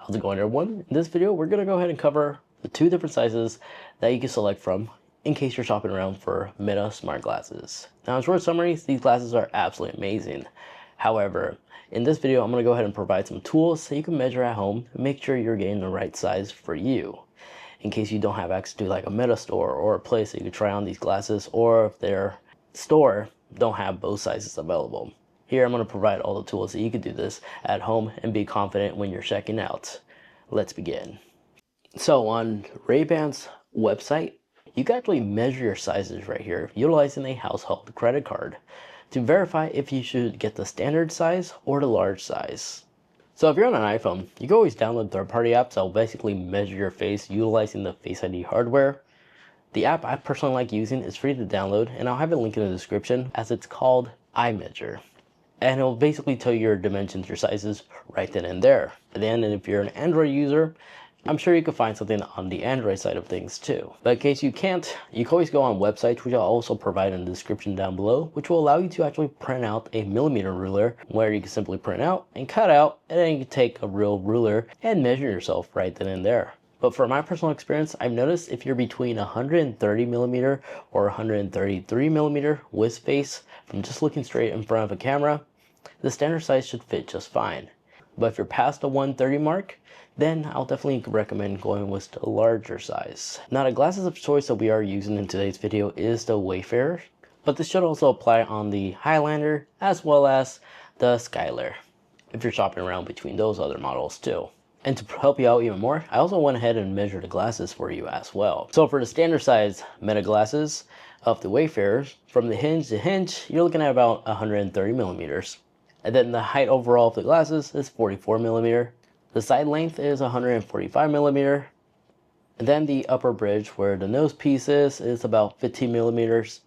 How's it going, everyone? In this video, we're going to go ahead and cover the two different sizes that you can select from in case you're shopping around for Meta smart glasses. Now, in short summary, these glasses are absolutely amazing. However, in this video, I'm going to go ahead and provide some tools so you can measure at home and make sure you're getting the right size for you. In case you don't have access to like a Meta store or a place that you can try on these glasses, or if their store don't have both sizes available. Here I'm going to provide all the tools so you can do this at home and be confident when you're checking out. Let's begin. So on Ray-Ban's website, you can actually measure your sizes right here utilizing a household credit card to verify if you should get the standard size or the large size. So if you're on an iPhone, you can always download third-party apps that will basically measure your face utilizing the Face ID hardware. The app I personally like using is free to download, and I'll have a link in the description, as it's called iMeasure. And it will basically tell you your dimensions, your sizes right then and there. And then if you're an Android user, I'm sure you can find something on the Android side of things too. But in case you can't, you can always go on websites, which I'll also provide in the description down below, which will allow you to actually print out a millimeter ruler where you can simply print out and cut out, and then you can take a real ruler and measure yourself right then and there. But for my personal experience, I've noticed if you're between 130 millimeter or 133 millimeter with face from just looking straight in front of a camera, the standard size should fit just fine. But if you're past the 130 mark, then I'll definitely recommend going with the larger size. Now, the glasses of choice that we are using in today's video is the Wayfarer, but this should also apply on the Highlander as well as the Skylar, if you're shopping around between those other models too. And to help you out even more, I also went ahead and measured the glasses for you as well. So for the standard size Meta glasses of the Wayfarers, from the hinge to hinge, you're looking at about 130 millimeters. And then the height overall of the glasses is 44 millimeter. The side length is 145 millimeter. And then the upper bridge where the nose piece is about 15 millimeters.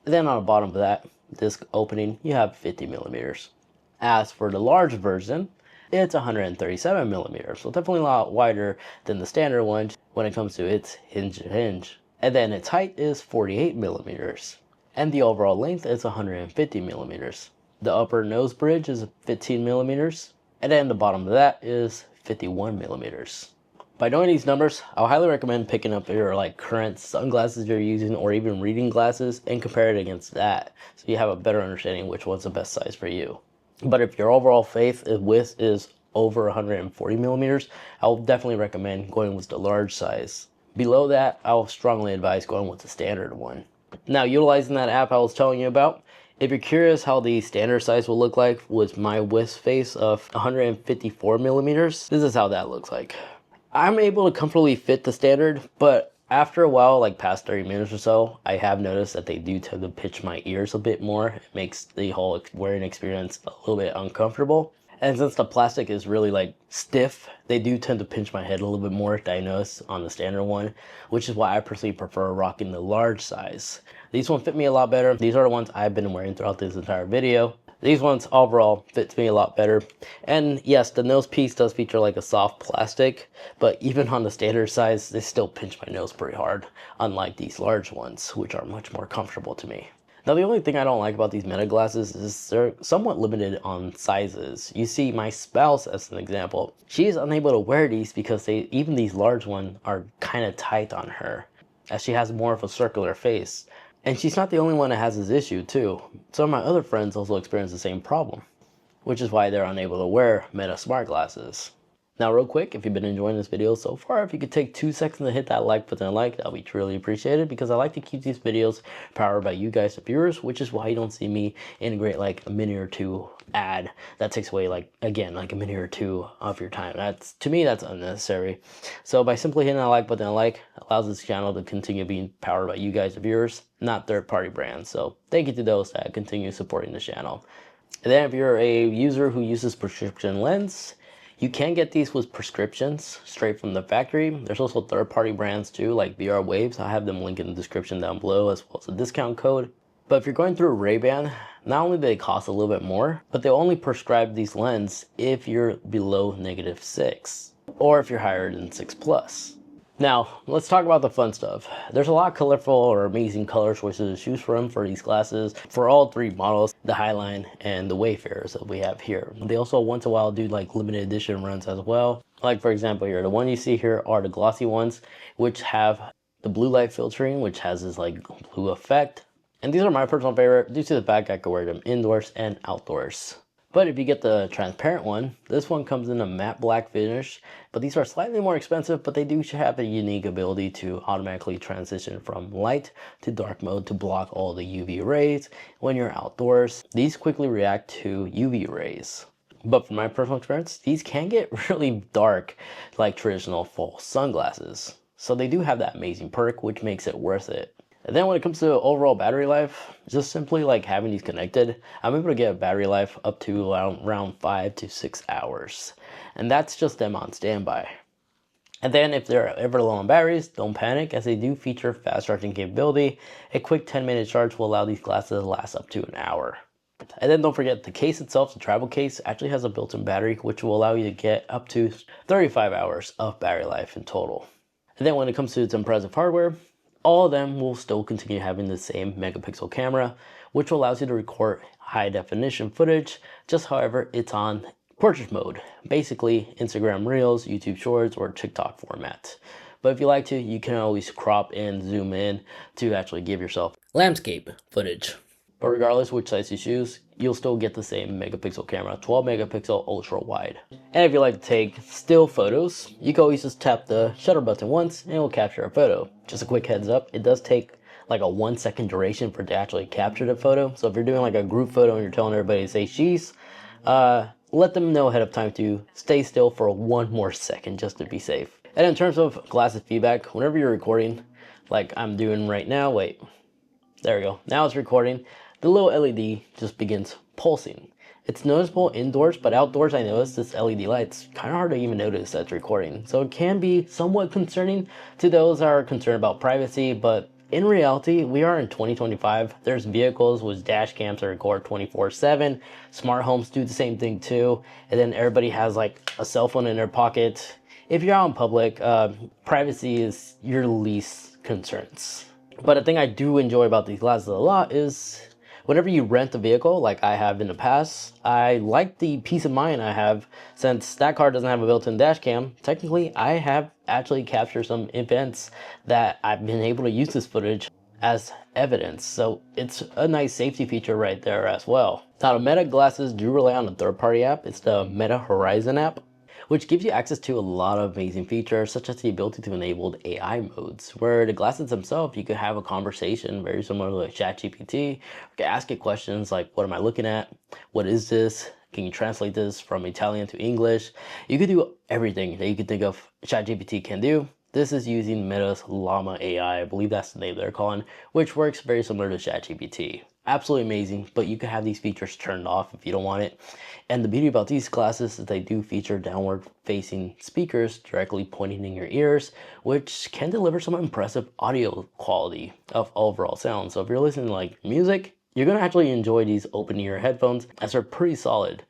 And then on the bottom of that, this opening, you have 50 millimeters. As for the large version, it's 137 millimeters, so definitely a lot wider than the standard one when it comes to its hinge to hinge. And then its height is 48 millimeters. And the overall length is 150 millimeters. The upper nose bridge is 15 millimeters. And then the bottom of that is 51 millimeters. By knowing these numbers, I'll highly recommend picking up your current sunglasses you're using or even reading glasses and compare it against that, so you have a better understanding which one's the best size for you. But if your overall width is over 140 millimeters, I'll definitely recommend going with the large size. Below that, I'll strongly advise going with the standard one. Now, utilizing that app I was telling you about, if you're curious how the standard size will look like with my width face of 154 millimeters, this is how that looks like. I'm able to comfortably fit the standard, but after a while, like past 30 minutes or so, I have noticed that they do tend to pitch my ears a bit more. It makes the whole wearing experience a little bit uncomfortable. And since the plastic is really stiff, they do tend to pinch my head a little bit more, I notice, on the standard one, which is why I personally prefer rocking the large size. These ones fit me a lot better. These are the ones I've been wearing throughout this entire video. These ones overall fit me a lot better. And yes, the nose piece does feature a soft plastic, but even on the standard size, they still pinch my nose pretty hard, unlike these large ones, which are much more comfortable to me. Now, the only thing I don't like about these Meta glasses is they're somewhat limited on sizes. You see, my spouse, as an example, she is unable to wear these because even these large ones are kind of tight on her, as she has more of a circular face. And she's not the only one that has this issue too. Some of my other friends also experience the same problem, which is why they're unable to wear Meta smart glasses. Now, real quick, if you've been enjoying this video so far, if you could take 2 seconds to hit that like button that'll be truly appreciated, because I like to keep these videos powered by you guys, the viewers, which is why you don't see me integrate a minute or two ad that takes away a minute or two of your time. To me, that's unnecessary. So by simply hitting that like button, allows this channel to continue being powered by you guys, the viewers, not third-party brands. So thank you to those that continue supporting the channel. And then if you're a user who uses prescription lens, you can get these with prescriptions straight from the factory. There's also third-party brands too, like VR Waves. I have them linked in the description down below, as well as a discount code. But if you're going through Ray-Ban, not only do they cost a little bit more, but they'll only prescribe these lenses if you're below -6, or if you're higher than 6+. Now, let's talk about the fun stuff. There's a lot of colorful or amazing color choices to choose from for these glasses for all three models, the Highline and the Wayfarers that we have here. They also once in a while do like limited edition runs as well. Like for example here, the one you see here are the glossy ones, which have the blue light filtering, which has this like blue effect. And these are my personal favorite due to the fact I can wear them indoors and outdoors. But if you get the transparent one, this one comes in a matte black finish, but these are slightly more expensive, but they do have a unique ability to automatically transition from light to dark mode to block all the UV rays. When you're outdoors, these quickly react to UV rays. But from my personal experience, these can get really dark like traditional full sunglasses. So they do have that amazing perk, which makes it worth it. And then when it comes to overall battery life, just simply like having these connected, I'm able to get a battery life up to around 5 to 6 hours. And that's just them on standby. And then if they're ever low on batteries, don't panic as they do feature fast charging capability. A quick 10-minute charge will allow these glasses to last up to an hour. And then don't forget the case itself, the travel case, actually has a built-in battery which will allow you to get up to 35 hours of battery life in total. And then when it comes to its impressive hardware, all of them will still continue having the same megapixel camera, which allows you to record high definition footage, just however it's on portrait mode, basically Instagram Reels, YouTube Shorts, or TikTok format. But if you like to, you can always crop and zoom in to actually give yourself landscape footage. But regardless which size you choose, you'll still get the same megapixel camera, 12 megapixel ultra wide. And if you like to take still photos, you can always just tap the shutter button once and it will capture a photo. Just a quick heads up, it does take like a 1 second duration for it to actually capture the photo. So if you're doing like a group photo and you're telling everybody to say cheese, let them know ahead of time to stay still for 1 more second just to be safe. And in terms of glasses feedback, whenever you're recording, like I'm doing right now, wait, there we go. Now it's recording. The little LED just begins pulsing. It's noticeable indoors, but outdoors I noticed this LED light's kind of hard to even notice that's recording. So it can be somewhat concerning to those that are concerned about privacy, but in reality, we are in 2025. There's vehicles with dash cams that record 24/7. Smart homes do the same thing too. And then everybody has like a cell phone in their pocket. If you're out in public, privacy is your least concerns. But the thing I do enjoy about these glasses a lot is whenever you rent a vehicle, like I have in the past, I like the peace of mind I have since that car doesn't have a built-in dash cam. Technically, I have actually captured some events that I've been able to use this footage as evidence. So it's a nice safety feature right there as well. Now, the Meta glasses do rely on a third-party app. It's the Meta Horizon app, which gives you access to a lot of amazing features, such as the ability to enable AI modes, where the glasses themselves, you could have a conversation very similar to ChatGPT. You can ask it questions like, what am I looking at? What is this? Can you translate this from Italian to English? You could do everything that you could think of ChatGPT can do. This is using Meta's Llama AI, I believe that's the name they're calling, which works very similar to ChatGPT. Absolutely amazing, but you can have these features turned off if you don't want it. And the beauty about these glasses is they do feature downward facing speakers directly pointing in your ears, which can deliver some impressive audio quality of overall sound. So if you're listening to like music, you're gonna actually enjoy these open ear headphones as they're pretty solid.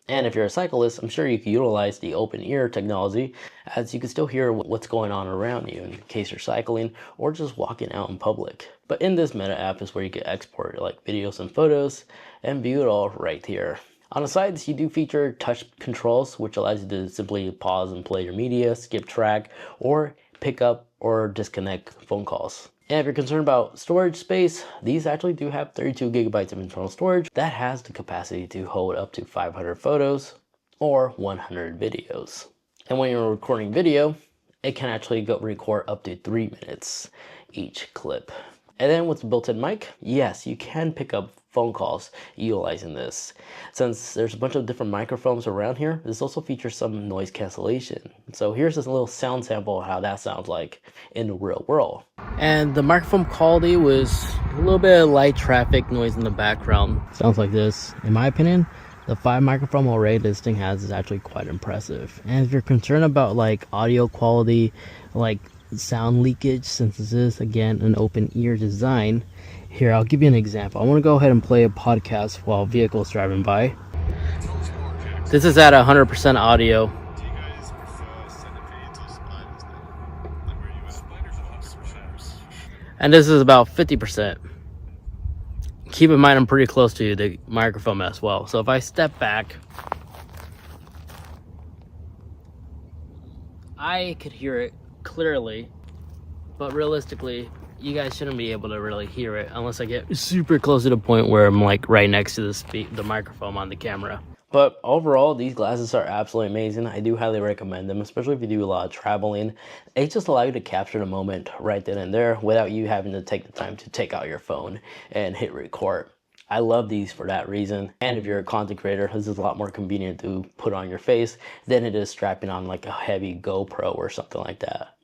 And if you're a cyclist, I'm sure you can utilize the open ear technology as you can still hear what's going on around you in case you're cycling or just walking out in public. But in this Meta app is where you can export like videos and photos and view it all right here. On the sides, you do feature touch controls, which allows you to simply pause and play your media, skip track, or pick up or disconnect phone calls. And if you're concerned about storage space, these actually do have 32 gigabytes of internal storage that has the capacity to hold up to 500 photos or 100 videos. And when you're recording video, it can actually record up to 3 minutes each clip. And then with the built-in mic, yes, you can pick up phone calls utilizing this. Since there's a bunch of different microphones around here, this also features some noise cancellation. So here's this little sound sample of how that sounds like in the real world. And the microphone quality was a little bit of light traffic noise in the background. Sounds like this. In my opinion, the 5 microphone array this thing has is actually quite impressive. And if you're concerned about like audio quality, like sound leakage, since this is again an open ear design, here I'll give you an example. I want to go ahead and play a podcast while vehicles driving by. This is at 100% audio. and this is about 50%. Keep in mind I'm pretty close to the microphone as well, so if I step back, I could hear it clearly, but realistically you guys shouldn't be able to really hear it unless I get super close to the point where I'm like right next to the microphone on the camera. But overall, these glasses are absolutely amazing. I do highly recommend them, especially if you do a lot of traveling. They just allow you to capture the moment right then and there without you having to take the time to take out your phone and hit record. I love these for that reason. And if you're a content creator, this is a lot more convenient to put on your face than it is strapping on like a heavy GoPro or something like that.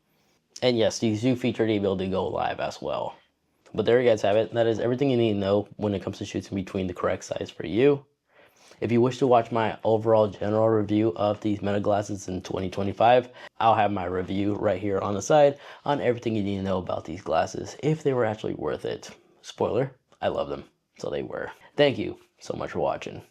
And yes, these do feature the ability to go live as well. But there you guys have it. That is everything you need to know when it comes to choosing between the correct size for you. If you wish to watch my overall general review of these Meta glasses in 2025, I'll have my review right here on the side on everything you need to know about these glasses, if they were actually worth it. Spoiler, I love them, so they were. Thank you so much for watching.